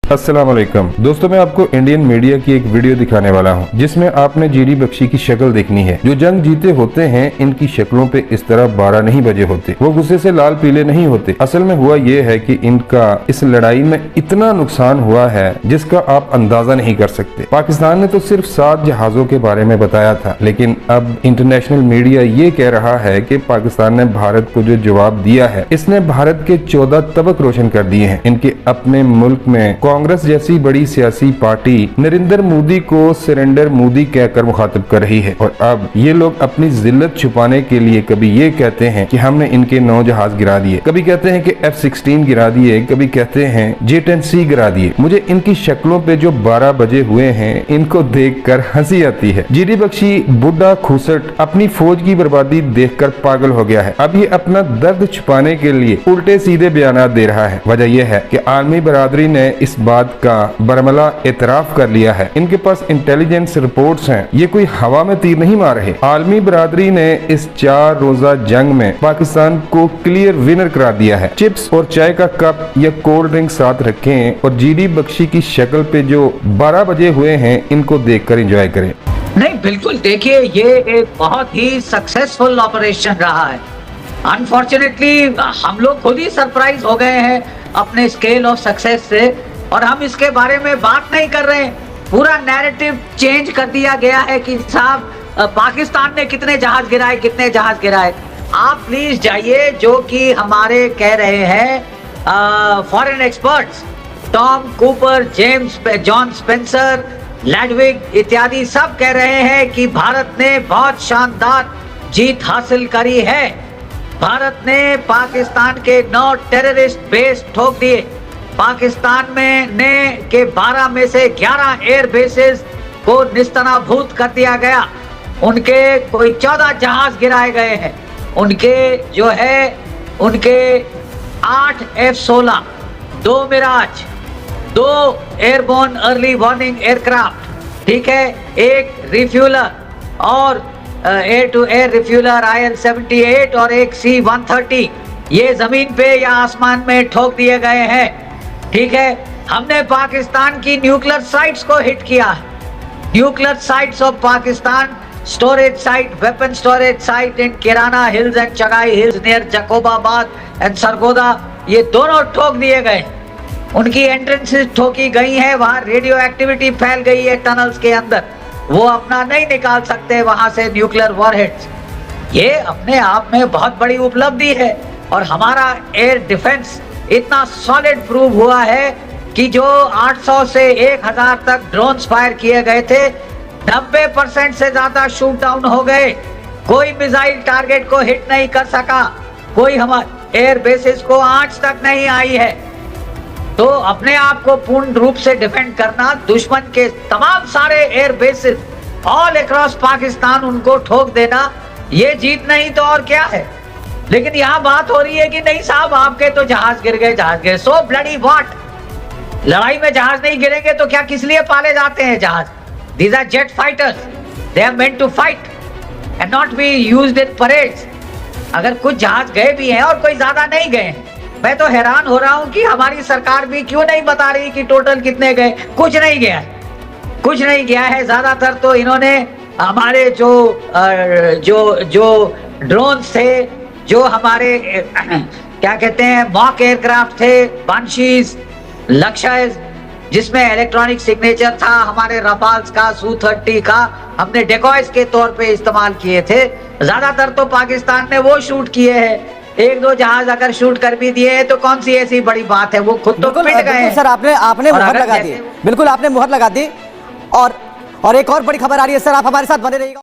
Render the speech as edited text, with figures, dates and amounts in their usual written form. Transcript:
अस्सलाम वालेकुम दोस्तों, मैं आपको इंडियन मीडिया की एक वीडियो दिखाने वाला हूं जिसमें आपने जीडी बख्शी की शक्ल देखनी है। जो जंग जीते होते हैं इनकी शक्लों पे इस तरह 12 नहीं बजे होते, वो गुस्से से लाल पीले नहीं होते। असल में हुआ ये है कि इनका इस लड़ाई में इतना नुकसान हुआ है जिसका आप अंदाजा नहीं कर सकते। पाकिस्तान ने तो सिर्फ 7 जहाजों के बारे में बताया था, लेकिन अब इंटरनेशनल मीडिया ये कह रहा है कि पाकिस्तान ने भारत को जो जवाब दिया है इसने भारत के 14 तबक रोशन कर दिए हैं। इनके अपने मुल्क में कांग्रेस जैसी बड़ी सियासी पार्टी नरेंद्र मोदी को सरेंडर मोदी कहकर मुखातिब कर रही है, और अब ये लोग अपनी जिल्लत छुपाने के लिए कभी ये कहते हैं कि हमने इनके 9 जहाज गिरा दिए, कभी कहते हैं कि F-16 गिरा दिए, कभी कहते हैं J-10C गिरा दिए। मुझे इनकी शक्लों पे जो 12 बजे हुए हैं इनको देखकर हंसी आती है। जीडी बख्शी बुढ़ा खूसट अपनी फौज की बर्बादी देखकर पागल हो गया है। अब ये अपना दर्द छुपाने के लिए उल्टे सीधे बयान दे रहा है। वजह यह है कि आलमी बरादरी ने इस बात का बरमला एतराफ कर लिया है। इनके पास इंटेलिजेंस रिपोर्ट्स हैं, ये कोई हवा में तीर नहीं मार रहे। आलमी बरादरी ने इस 4 रोजा जंग में पाकिस्तान को क्लियर विनर करार दिया है। चिप्स और चाय का कप या कोल्ड ड्रिंक साथ रखें और जीडी बख्शी की शक्ल पे जो 12 बजे हुए हैं इनको देखकर एंजॉय करें। नहीं, बिल्कुल देखिए, ये एक बहुत ही सक्सेसफुल ऑपरेशन रहा है। अनफॉर्चुनेटली हम लोग खुद ही सरप्राइज हो गए हैं अपने स्केल ऑफ सक्सेस से, और हम इसके बारे में बात नहीं कर रहे हैं। पूरा नैरेटिव चेंज कर दिया गया है कि साहब पाकिस्तान ने कितने जहाज गिराए, कितने जहाज गिराए। आप प्लीज जाइए, जो कि हमारे कह रहे हैं foreign experts Tom Cooper, James John Spencer, Ladwig इत्यादि सब कह रहे हैं कि भारत ने बहुत शानदार जीत हासिल करी है। भारत ने पाकिस्तान के 9 टेररिस्ट बेस ठोक दिए। पाकिस्तान में ने के 12 में से 11 एयर बेसेस को निस्तनाभूत कर दिया गया। उनके कोई 14 जहाज गिराए गए हैं। उनके जो है उनके 8 F-16, 2 Mirage, 2 airborne early warning aircraft, ठीक है, 1 रिफ्यूलर और air to air refueller IL-78 और एक C-130 ये जमीन पे या आसमान में ठोक दिए गए हैं। ठीक है, हमने पाकिस्तान की न्यूक्लियर साइट्स को हिट किया है। Nuclear sites of Pakistan, storage site, weapon storage site in kirana hills and Chagai hills near Jacobabad and Sargodha, ये दोनों ठोक दिए गए। उनकी एंट्रेंसेस ठोकी गई है। वहां रेडियो एक्टिविटी फैल गई है टनल्स के अंदर, वो अपना नहीं निकाल सकते वहां से न्यूक्लियर वॉरहेड्स। ये अपने आप में बहुत बड़ी उपलब्धि है, और हमारा एयर डिफेंस इतना सॉलिड प्रूव हुआ है कि जो 800 से 1000 तक ड्रोन्स फायर किए गए थे, 90% से ज्यादा शूट डाउन हो गए। कोई मिसाइल टारगेट को हिट नहीं कर सका, कोई हमारे एयर बेसिस को आंच तक नहीं आई है। तो अपने आप को पूर्ण रूप से डिफेंड करना, दुश्मन के तमाम सारे air bases all across Pakistan उनको ठोक देना, ये जीत नहीं तो और क्या है। लेकिन यहाँ बात हो रही है कि नहीं साहब, आपके तो जहाज गिर गए, जहाज गिरे। सो ब्लडी व्हाट, लड़ाई में जहाज नहीं गिरेंगे तो क्या किस लिए पाले जाते हैं जहाज? These are jet fighters, they are meant to fight and not be used in parades. अगर कुछ जहाज गए भी हैं और कोई ज्यादा नहीं गए, मैं तो हैरान हो रहा हूं कि हमारी सरकार भी क्यों नहीं बता रही कि टोटल कितने गए। कुछ नहीं गया, कुछ नहीं गया है। ज्यादातर तो इन्होंने हमारे जो ड्रोन्स थे, जो हमारे क्या कहते हैं मॉक एयरक्राफ्ट थे, बांशीज, लक्ष्य जिसमें इलेक्ट्रॉनिक सिग्नेचर था, हमारे रफाल्स का, Su-30 का, हमने डेकॉयज के तौर पे इस्तेमाल किए थे। ज्यादातर तो पाकिस्तान ने वो शूट किए हैं। 1-2 जहाज अगर शूट कर भी दिए तो कौन सी ऐसी बड़ी बात है, वो खुद तो पिट गए। सर आपने मुहर लगा दी, बिल्कुल आपने मुहर लगा दी। और एक और बड़ी खबर आ रही है सर, आप हमारे साथ बने रहिएगा।